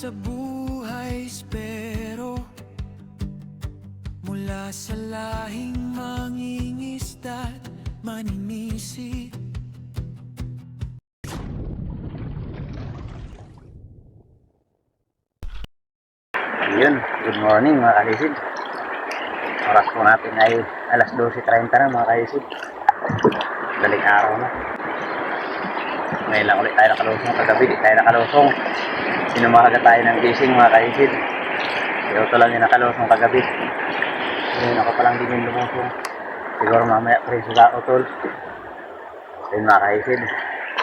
sa buhay espero, mula sa lahing mangingisda't maninisi. Yun, good morning mga kalisid. Oras po natin ay alas 12:30 na mga kalisid. Galing araw na. Ngayon lang ulit tayo nakalusong. Kagabi di tayo nakalusong. Sinumaga tayo ng gising mga kalisid. Ito lang yung nakalusong kagabi. Ngayon ako palang din yung lumusong. Siguro mamaya preso sa utol. Ayun mga kalisid,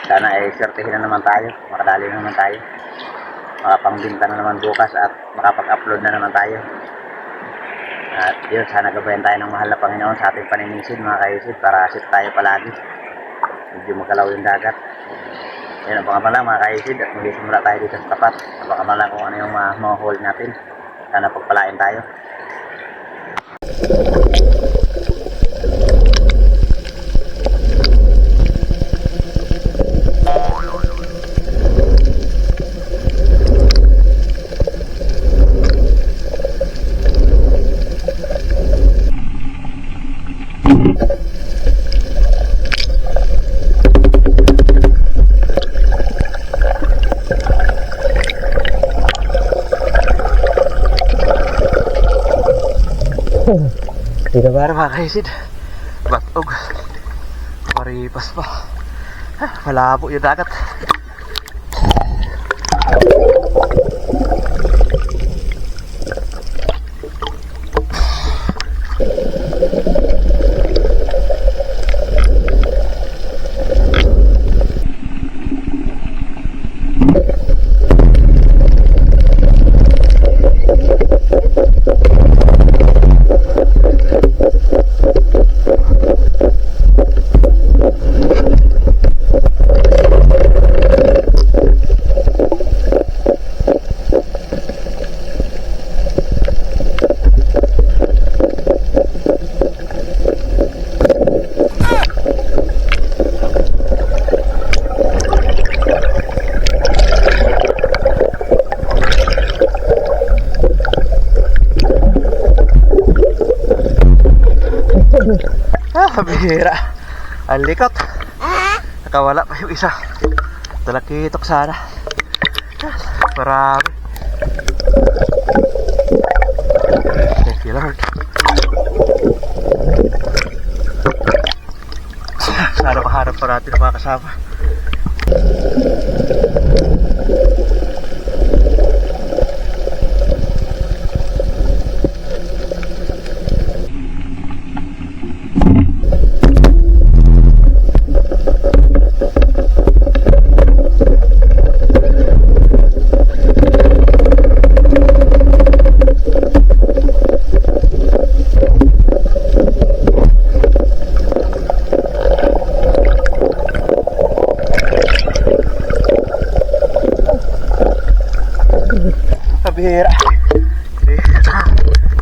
sana ay swertihin na naman tayo. Makadali na naman tayo. Makapangbinta na naman bukas at makapag-upload na naman tayo. At yun, sana gabayan tayo ng mahal na Panginoon sa ating paninisid mga kaisid para safe tayo palagi. Medyo magalaw yung dagat. Yun, abangan lang mga kaisid at mag-isimula tayo dito sa tapat. Abangan lang kung ano yung mga hold natin. Sana pagpalain tayo. Dito ba mga kaisid? Batog. Paripas pa. Malabo yung dagat. Bihira. Ang likot. Nakawala pa yung isa. Talakitok sana. Marami. Thank you Lord. Sana mahanap pa natin ang mga kasama. Bihira.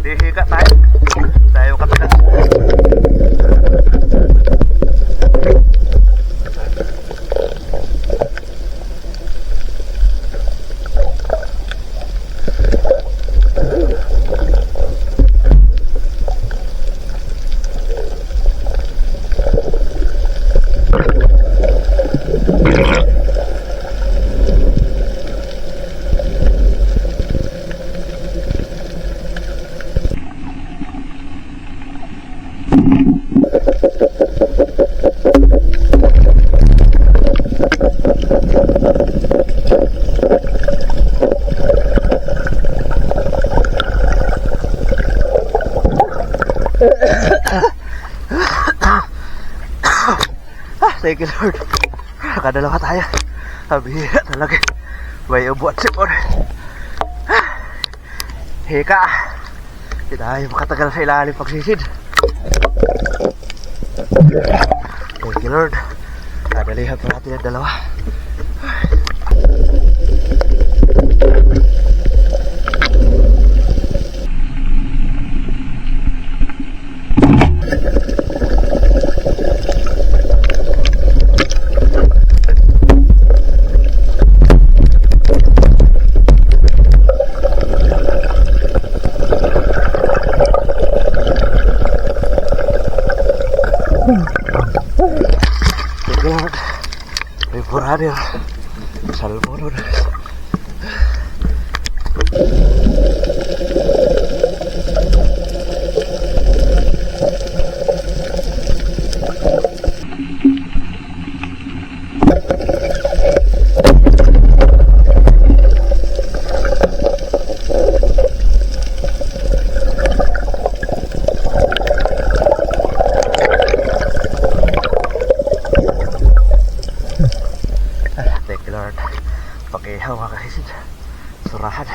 Dihiga tayo. Tayo kapilas. Thank you Lord. Nakadalawa tayo. Habira talaga. May ubo at sipon. Hika. Hindi tayo makatagal sa ilalim pagsisid. Thank you Lord. Kadalihan pa natin ang dalawa. Thank you, Lord. May brother. Salvador. Thank you, Lord. Pakihaw mga kaisid. Surahan.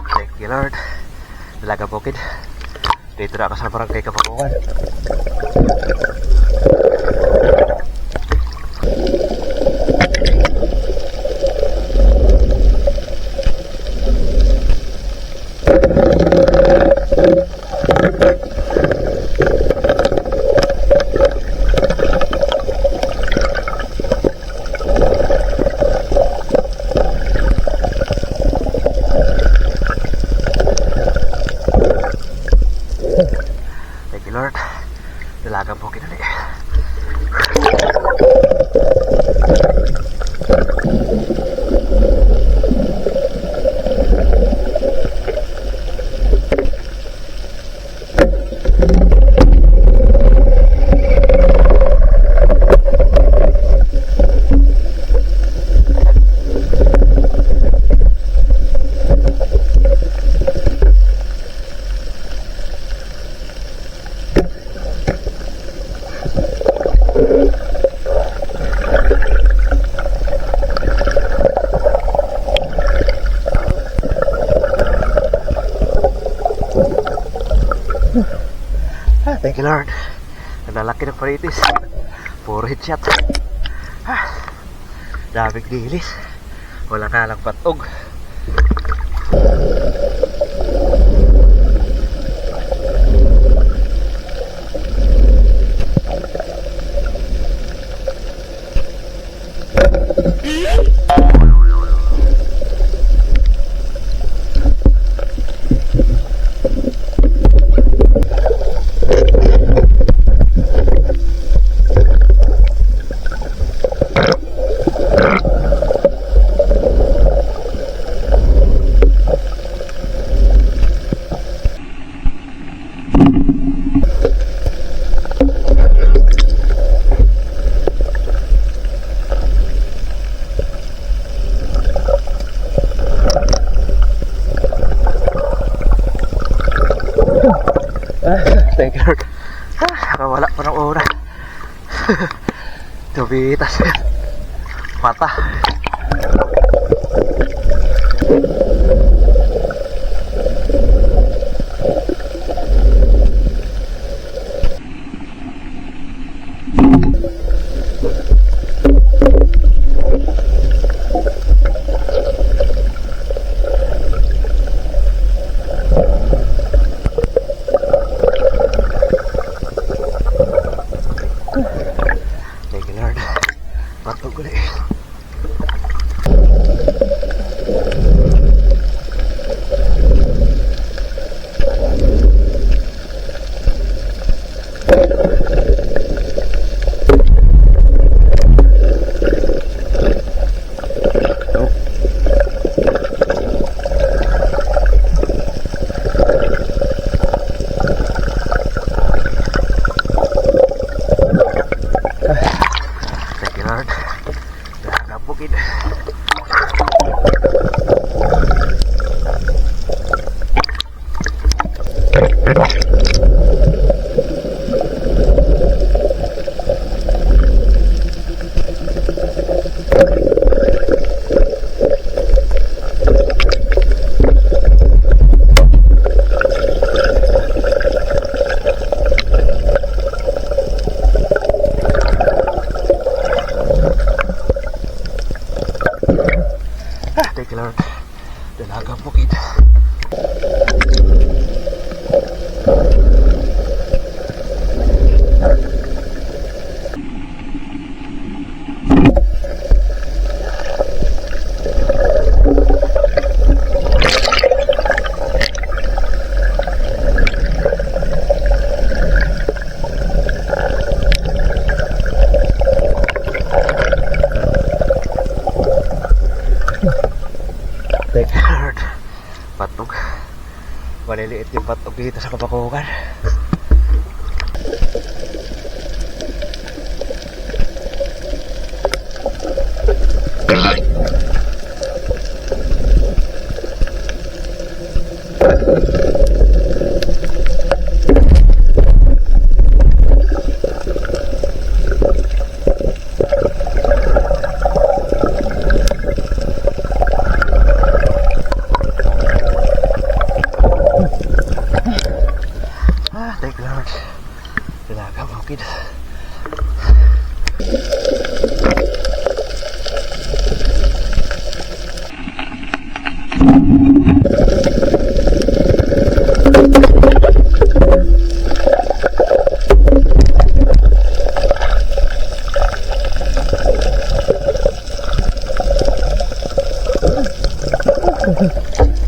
Thank you, Lord. Dalaga bukid. Dito na ako sa barangay Kapakuan. Thank you, Lord. Dalagang bukid ulit. Thank you, Lord. Nalalaki ng paritis. Puro headshot. Daming dilis. Wala ka lang patog. Thank you, Lord. Nakawala pa ng oras. Tubitas. Mata. Thank you, Lord. Patog ulit. Thank you, Lord. Nakabukid. Lord. Dalagang bukid. Thank you, Lord. Patog. Maliliit yung patog dito sa Kabakukan. Thank you, Lord. Dalagang bukid.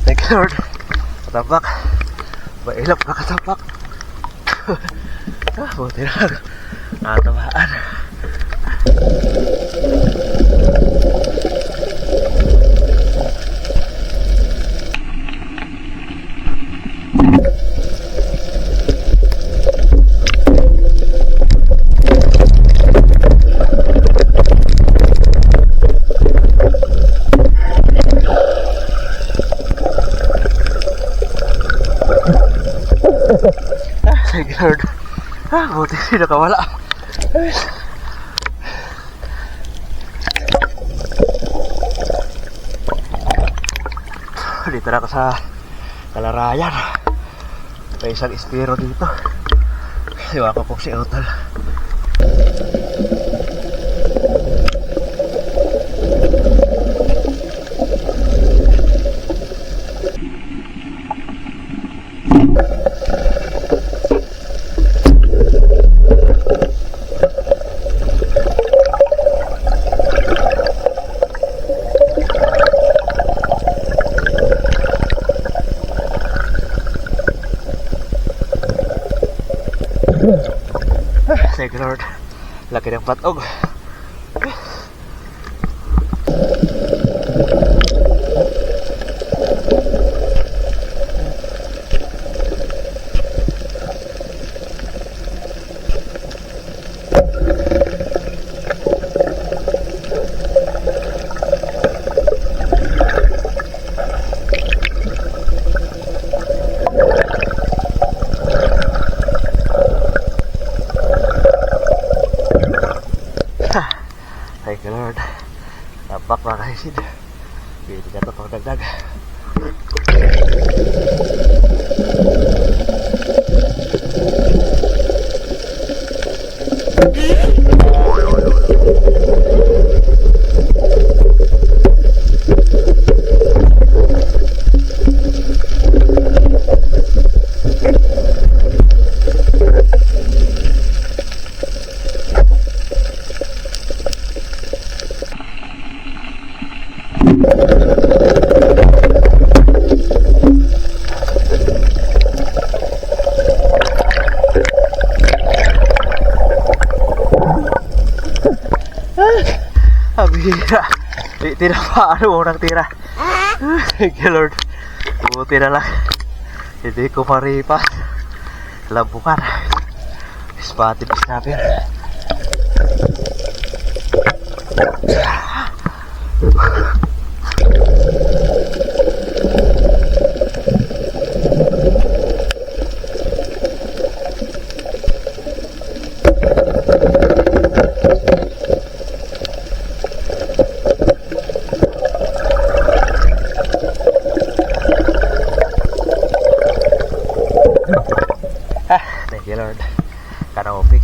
Thank you, Lord. Katapak. Mailap na katapak. Buti na. Natamaan. Thank you, Lord. Buti hindi nakawala. Dito na ako sa Kalarayan. May isang espiro dito. Iwa ko po si Utol. Thank you, Lord. Laki ng patog. Thank you, Lord. Tapak mga kaisid. Pwede ka ito pagdagdag. Abira. Di tira pa. Ano unang tira? Thank you, Lord. Buti na lang. Hindi ko maripas. Lambukan. Spotted snapper. Thank you, Lord. Kanopig.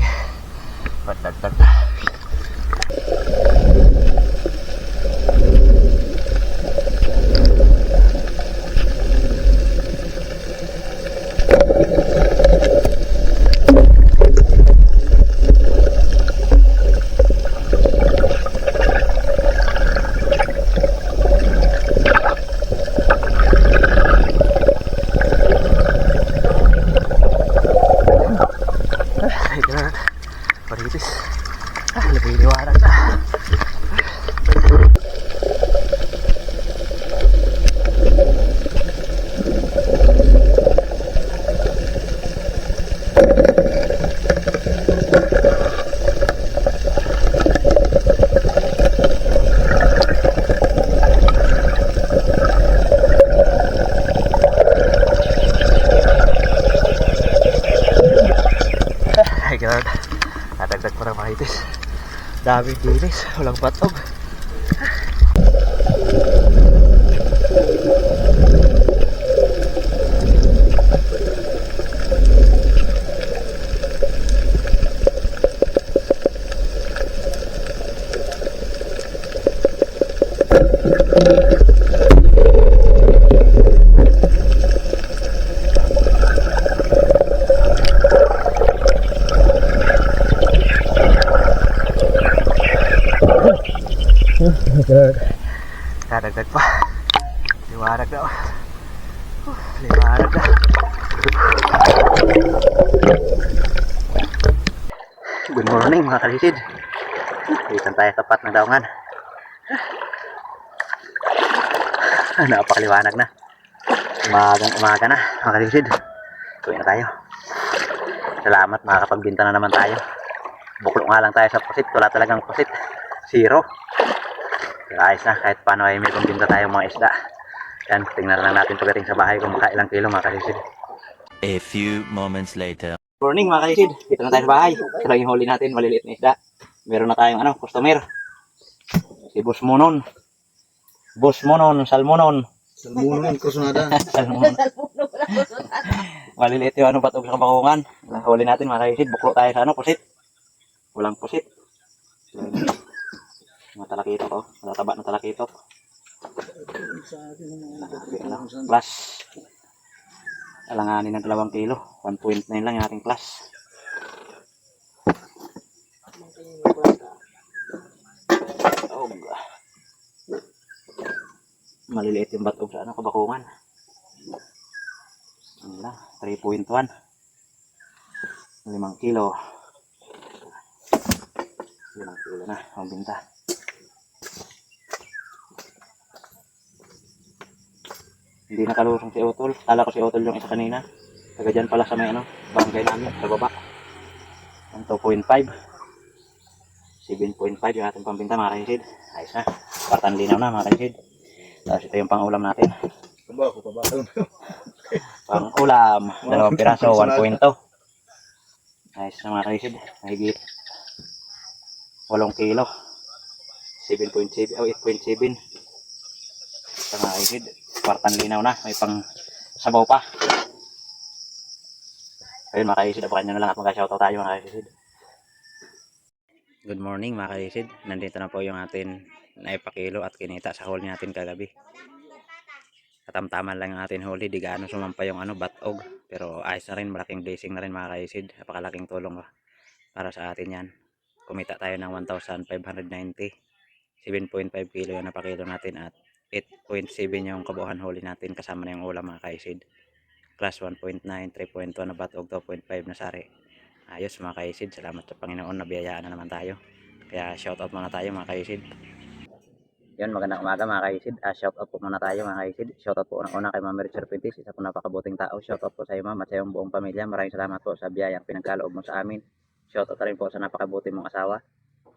Daming dilis, walang batog. Dadagdag pa. Liwanag na. Liwanag na. Good morning mga kalisid. Dito tayo tapat ng daungan. Napakaliwanag na. Umaga na mga kalisid. Tuwi na tayo. Salamat, makakapagbinta na naman tayo. Buklo nga lang tayo sa pusit. Wala talagang pusit. Zero. Pero ayos na, kahit paano ay may pambinta tayong mga isda. Yan, tingnan lang natin pagdating sa bahay kung makailang kilo mga kalisid. A few moments later. Morning mga kalisid, dito na tayo sa bahay. Ito lang yung huli natin, maliliit na isda. Meron na tayong customer. Si Boss Monon. Boss Monon, Salmonon. Salmonon, kusunada. Salmonon. Maliliit yung batog sa bakungan. Huli natin mga kalisid, buklo tayo sa pusit. Walang pusit. Mga talakitok, oh. Matataba na talakitok. Plus, alanganin ng 2 kilo. 1.9 lang yung ating plus. Oh, maliliit yung batog sa kabakungan. Ano lang, 3.1. 5 kilo. 5 kilo na ang binta. Hindi nakalusong si Otol. Kala ko si Otol yung isa kanina. Taga dyan pala sa may barangay namin sa baba. Ang 2.5. 7.5 yung ating pambinta mga kaisid. Ayos na. Partan linaw na mga kaisid. Tapos ito yung pang-ulam natin. Pang-ulam. 2 piraso, 1.2. Ayos na mga kaisid. Mahigit 8 kilo. 7.7 o 8.7. Ito mga kaisid. Partan linaw na, may pang sabaw pa. Ayun mga kaisid, abangan nyo na lang at mag-shoutout tayo mga kaisid. Good morning mga kaisid, nandito na po yung atin na ipakilo at kinita sa huli natin kagabi. Katamtaman lang yung atin huli, di gaano sumampa yung batog. Pero ayos na rin, malaking blessing na rin mga kaisid. Napakalaking tulong para sa atin yan. Kumita tayo ng 1,590. 7.5 kilo yung napakilo natin at 8.7 yung kabuuan huli natin kasama na yung ulam mga kaisid. Plus 1.9, 3.1 na batog, 2.5 na sari. Ayos mga kaisid, salamat sa Panginoon, nabiyayaan na naman tayo. Kaya shoutout muna tayo mga kaisid. Yun, magandang umaga mga kaisid. Shoutout po muna tayo mga kaisid. Shoutout po unang-una kay Ma'am Richard Pintis, isa po napakabuting tao. Shoutout po sa iyo ma'am at sa iyong buong pamilya. Maraming salamat po sa biyayang pinagkaloob mo sa amin. Shoutout rin po sa napakabuti mong asawa.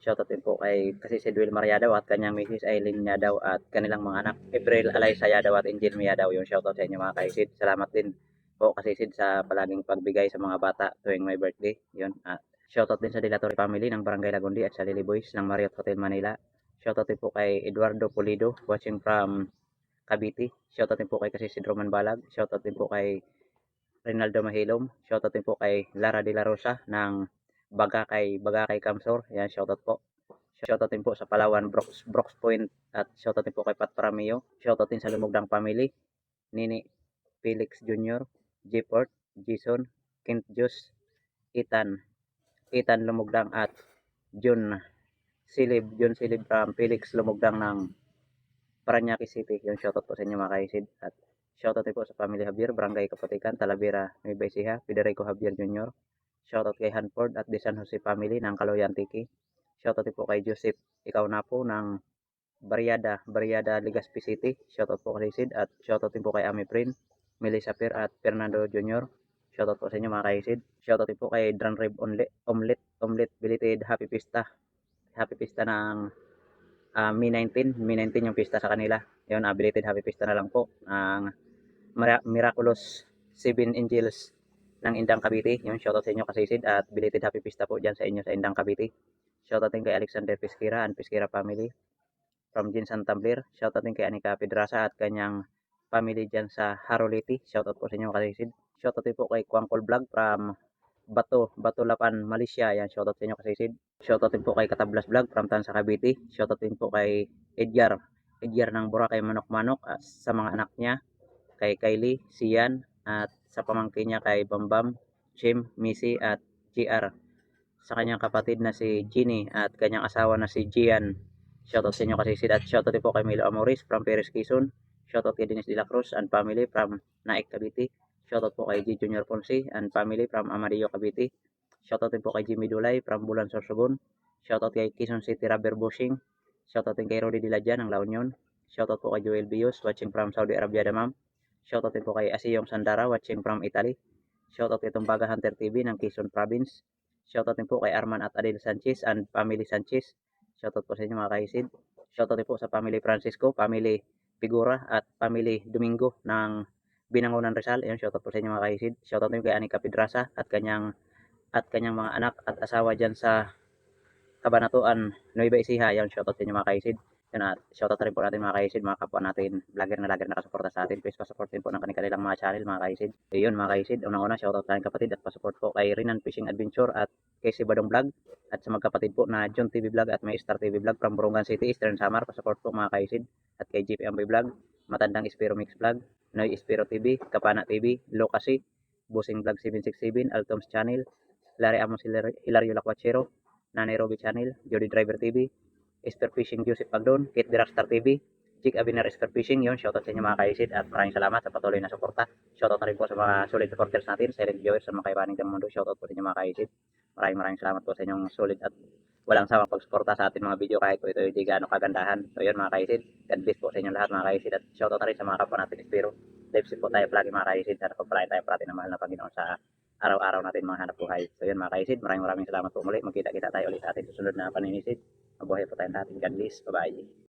Shoutout din po kay kasi si Wilmar Yadaw at kanyang Mrs. Aileen Yadaw at kanilang mga anak April Alaysa Yadaw at Angel Yadaw. Yung shoutout sa inyo mga kaisid. Salamat din po kasi Sid sa palaging pagbigay sa mga bata tuwing my birthday. Yun. Shoutout din sa Dilatory family ng Barangay Lagundi at sa Lily Boys ng Marriott Hotel Manila. Shoutout din po kay Eduardo Pulido watching from Cavite. Shoutout din po kay kasi Sid Roman Balag. Shoutout din po kay Rinaldo Mahilom. Shoutout din po kay Lara De La Rosa ng Bagakay Kamsor. Yan, shoutout po. Shoutout din po sa Palawan, Brooks Point at shoutout din po kay Pat Paramio. Shoutout din sa Lumugdang family, Nini Felix Jr., Jport, Jason, Kent Jus, Ethan Lumugdang at John Silib from Felix Lumugdang ng Paranaque City. Yung shoutout po sa inyo mga kaisid. At shoutout din po sa family Javier, Barangay Kapatikan, Talavera, Nueva Ecija, Federico Javier Jr. Shoutout kay Hanford at the San Jose family ng Caloyan Tiki. Shoutout din po kay Joseph Ikaw na po ng Barriada, Legazpi City. Shoutout po kay Sid at shoutout din po kay Ami Prin, Melissa Per at Fernando Jr. Shoutout po sa inyo mga kaisid. Shoutout din po kay Dran Rib Omelet, belated Happy Pista. Happy Pista ng May 19 yung pista sa kanila. Yun, belated Happy Pista na lang po ang Miraculous 7 Angels ng Indang Cavite. Yung shoutout sa inyo kasisid at belated Happy Pista po dyan sa inyo sa Indang Cavite. Shoutout din kay Alexander Pesquera and Pesquera family from Jinsan Tablir. Shoutout din kay Anika Pedraza at kanyang family dyan sa Haroliti. Shoutout po sa inyo mga kaisid. Shoutout din po kay Kwangkol Vlog from Bato Lapan, Malaysia. Yan, shoutout sa inyo kaisid. Shoutout din po kay Katablas Vlog from Tansa Cavite. Shoutout din po kay Edgar ng Boracay Manok sa mga anak niya, kay Kylie, Sian, at sa pamangkin niya kay Bambam, Jim, Missy at GR. Sa kanyang kapatid na si Ginny at kanyang asawa na si Gian. Shoutout sa inyo kaisid. At shoutout din po kay Milo Amoris from Perez Quezon. Shoutout kay Dennis de la Cruz and family from Naik Cavite. Shoutout po kay G Junior Ponce and family from Amarillo Cavite. Shoutout din po kay Jimmy Dulay from Bulan Sorsogon. Shoutout kay Quezon City Rubber Bushing. Shoutout din kay Rodi Diladjan ng La Union. Shoutout po kay Joel Bios watching from Saudi Arabia Damam. Shoutout din po kay Asiyong Sandara watching from Italy. Shoutout kay Tumbaga Hunter TV ng Quezon Province. Shoutout din po kay Arman at Adel Sanchez and family Sanchez. Shoutout po sa inyo mga kaisid. Shoutout din po sa family Francisco, family Figura at family Domingo ng Binangonan Rizal. Ayun, shoutout po sa inyo mga kaisid. Shoutout din kay Anika Pedraza at kanyang mga anak at asawa dyan sa Kabanatuan, Nueva Ecija. Ayun, shoutout sa inyo mga kaisid. Yun, at shoutout rin po natin mga kaisid, mga kapwa natin vlogger na nakasuporta sa atin. Please pasupport din po ng kanilang mga channel mga kaisid. Ayun mga kaisid, unang-una shoutout sa aking kapatid at pasupport po kay Rinan Fishing Adventure at kay si Badong Vlog at sa magkapatid po na John TV Vlog at may Star TV Vlog from Borongan City, Eastern Samar. Pasupport po mga kaisid. At kay JP Amboy Vlog, Matandang Espiro Mix Vlog, Noy Espiro TV, Kapana TV, Lokasi, Busing Vlog 767, Altoms Channel, Larry Amos Hilario Lacuachero, Nanay Roby Channel, Jody Driver TV, Esper Fishing Joseph Pagdon, Kate Dirakstar TV, Jig Abinar Esper Fishing. Yun, shoutout sa inyo mga kaisid at maraming salamat sa patuloy na suporta. Shoutout na rin po sa mga solid supporters natin, silent viewers sa mga kaibaning ng mundo. Shoutout po sa inyo mga kaisid. Maraming salamat po sa inyong solid at walang sawang pagsuporta sa ating mga video kahit po ito hindi gaano kagandahan. So yun mga kaisid, God bless po sa inyong lahat mga kaisid at shoutout na rin sa mga kapwa natin Espiro. Live po tayo palagi mga kaisid. Sana pagpalain tayo parating ng mahal na Panginoon sa araw-araw natin mga hanap buhay. So yun mga kaisid, maraming salamat po muli. Magkita-kita tayo ulit sa ating susunod na paninisid. Mabuhay po tayong lahat. God bless. Bye-bye.